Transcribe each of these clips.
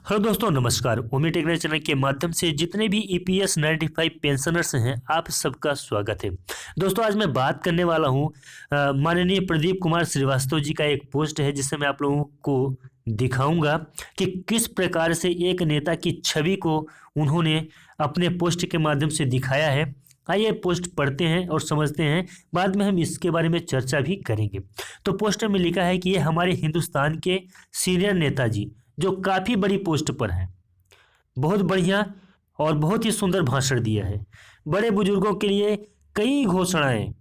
Hello दोस्तों, नमस्कार। ओमी technical channel के माध्यम से जितने भी ईपीएस 95 पेंशनर्स हैं, आप सबका स्वागत है। दोस्तों, आज मैं बात करने वाला हूं माननीय प्रदीप कुमार श्रीवास्तव जी का एक पोस्ट है, जिससे मैं आप लोगों को दिखाऊंगा कि किस प्रकार से एक नेता की छवि को उन्होंने अपने पोस्ट के माध्यम से दिखाया है। आइए पोस्ट पढ़ते हैं और समझते हैं, बाद में हम इसके बारे में चर्चा भी करेंगे। तो पोस्ट में लिखा है कि ये हमारे हिंदुस्तान के सीनियर नेताजी जो काफ़ी बड़ी पोस्ट पर हैं, बहुत बढ़िया और बहुत ही सुंदर भाषण दिया है। बड़े बुजुर्गों के लिए कई घोषणाएं,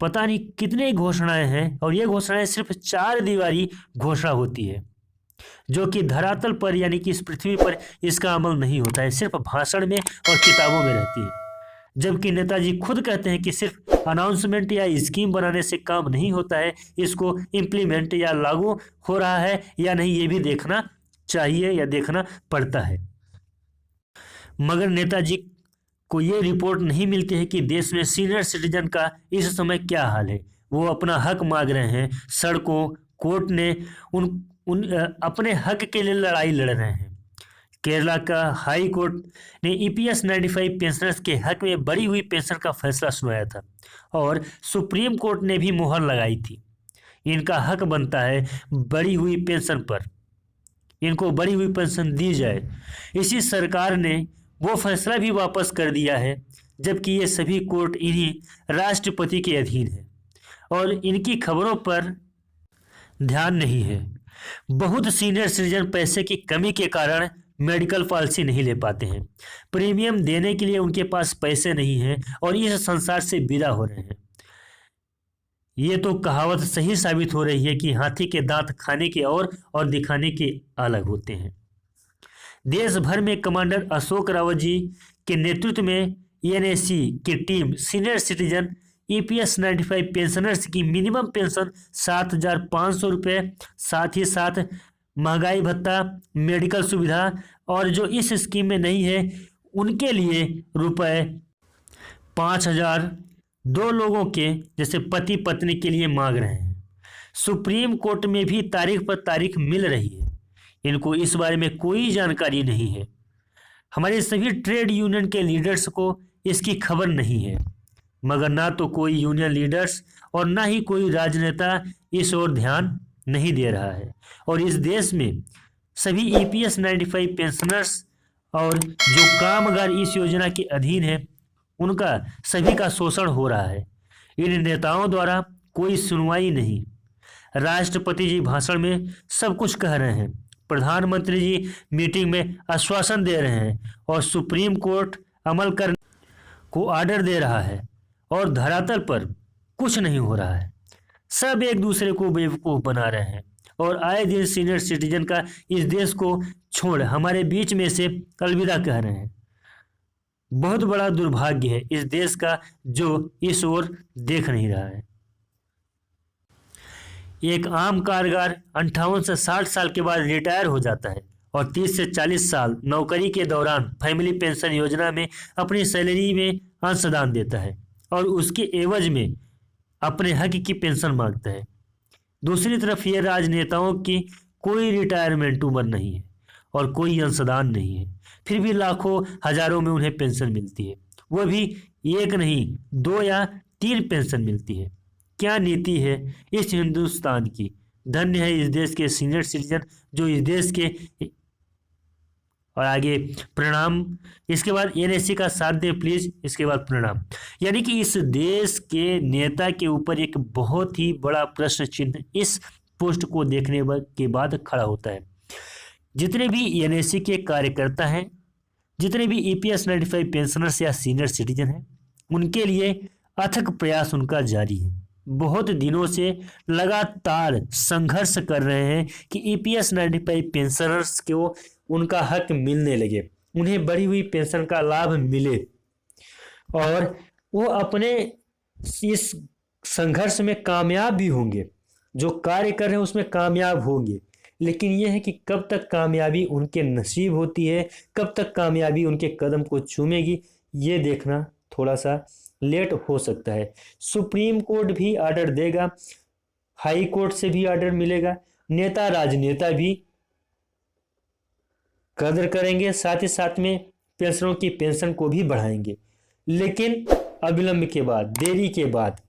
पता नहीं कितने घोषणाएं हैं, और ये घोषणाएं सिर्फ 4 दीवारी घोषणा होती है, जो कि धरातल पर यानी कि इस पृथ्वी पर इसका अमल नहीं होता है, सिर्फ भाषण में और किताबों में रहती है। जबकि नेताजी खुद कहते हैं कि सिर्फ अनाउंसमेंट या स्कीम बनाने से काम नहीं होता है, इसको इम्प्लीमेंट या लागू हो रहा है या नहीं, ये भी देखना चाहिए या देखना पड़ता है। मगर नेताजी को ये रिपोर्ट नहीं मिलती है कि देश में सीनियर सिटीजन का इस समय क्या हाल है। वो अपना हक मांग रहे हैं, सड़कों, कोर्ट ने उन उन अपने हक के लिए लड़ाई लड़ रहे हैं। केरला का हाई कोर्ट ने ईपीएस 95 पेंशनर्स के हक में बढ़ी हुई पेंशन का फैसला सुनाया था, और सुप्रीम कोर्ट ने भी मुहर लगाई थी। इनका हक बनता है बढ़ी हुई पेंशन पर, इनको बढ़ी हुई पेंशन दी जाए। इसी सरकार ने वो फैसला भी वापस कर दिया है, जबकि ये सभी कोर्ट इन्हीं राष्ट्रपति के अधीन है और इनकी खबरों पर ध्यान नहीं है। बहुत सीनियर सिटीजन पैसे की कमी के कारण मेडिकल पॉलिसी नहीं ले पाते हैं, प्रीमियम देने के लिए उनके पास पैसे नहीं हैं और इस संसार से विदा हो रहे हैं। ये तो कहावत सही साबित हो रही है कि हाथी के दांत खाने के और दिखाने के अलग होते हैं। देश भर में कमांडर अशोक रावत जी के नेतृत्व में एनएसी की team senior citizen EPS 95 pensioners की मिनिमम पेंशन 7,500 रुपये, साथ ही साथ महंगाई भत्ता, मेडिकल सुविधा, और जो इस स्कीम में नहीं है उनके लिए रुपए 5,000 दो लोगों के जैसे पति पत्नी के लिए मांग रहे हैं। सुप्रीम कोर्ट में भी तारीख पर तारीख मिल रही है, इनको इस बारे में कोई जानकारी नहीं है। हमारे सभी ट्रेड यूनियन के लीडर्स को इसकी खबर नहीं है, मगर ना तो कोई यूनियन लीडर्स और ना ही कोई राजनेता इस ओर ध्यान नहीं दे रहा है। और इस देश में सभी ईपीएस 95 पेंशनर्स और जो कामगार इस योजना के अधीन है, उनका सभी का शोषण हो रहा है। इन नेताओं द्वारा कोई सुनवाई नहीं। राष्ट्रपति जी भाषण में सब कुछ कह रहे हैं, प्रधानमंत्री जी मीटिंग में आश्वासन दे रहे हैं, और सुप्रीम कोर्ट अमल करने को आर्डर दे रहा है, और धरातल पर कुछ नहीं हो रहा है। सब एक दूसरे को बेवकूफ़ बना रहे हैं और आए दिन सीनियर सिटीजन का इस देश को छोड़ हमारे बीच में से अलविदा कह रहे हैं। बहुत बड़ा दुर्भाग्य है इस देश का, जो इस ओर देख नहीं रहा है। एक आम कामगार 58 से 60 साल के बाद रिटायर हो जाता है और 30 से 40 साल नौकरी के दौरान फैमिली पेंशन योजना में अपनी सैलरी में अंशदान देता है और उसके एवज में अपने हक की पेंशन मांगता है। दूसरी तरफ ये राजनेताओं की कोई रिटायरमेंट उम्र नहीं है और कोई अंशदान नहीं है, फिर भी लाखों हजारों में उन्हें पेंशन मिलती है। वो भी एक नहीं, 2 या 3 पेंशन मिलती है। क्या नीति है इस हिंदुस्तान की। धन्य है इस देश के सीनियर सिटीजन जो इस देश के, और आगे प्रणाम, इसके बाद एनएससी का साथ दे प्लीज, इसके बाद प्रणाम। यानी कि इस देश के नेता के ऊपर एक बहुत ही बड़ा प्रश्न चिन्ह इस पोस्ट को देखने के बाद खड़ा होता है। जितने भी एनएससी के कार्यकर्ता हैं, जितने भी ईपीएस 95 पेंशनर्स या सीनियर सिटीजन हैं, उनके लिए अथक प्रयास उनका जारी है। बहुत दिनों से लगातार संघर्ष कर रहे हैं कि ईपीएस 95 पेंशनर्स को उनका हक मिलने लगे, उन्हें बढ़ी हुई पेंशन का लाभ मिले, और वो अपने इस संघर्ष में कामयाब भी होंगे। जो कार्य कर रहे हैं उसमें कामयाब होंगे, लेकिन यह है कि कब तक कामयाबी उनके नसीब होती है, कब तक कामयाबी उनके कदम को चूमेगी, ये देखना थोड़ा सा लेट हो सकता है। सुप्रीम कोर्ट भी ऑर्डर देगा, हाई कोर्ट से भी ऑर्डर मिलेगा, नेता राजनेता भी कदर करेंगे, साथ ही साथ में पेंशनरों की पेंशन को भी बढ़ाएंगे, लेकिन अविलंब के बाद, देरी के बाद।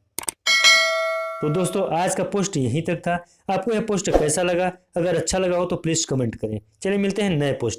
तो दोस्तों आज का पोस्ट यहीं तक था। आपको यह पोस्ट कैसा लगा? अगर अच्छा लगा हो तो प्लीज़ कमेंट करें। चलिए मिलते हैं नए पोस्ट।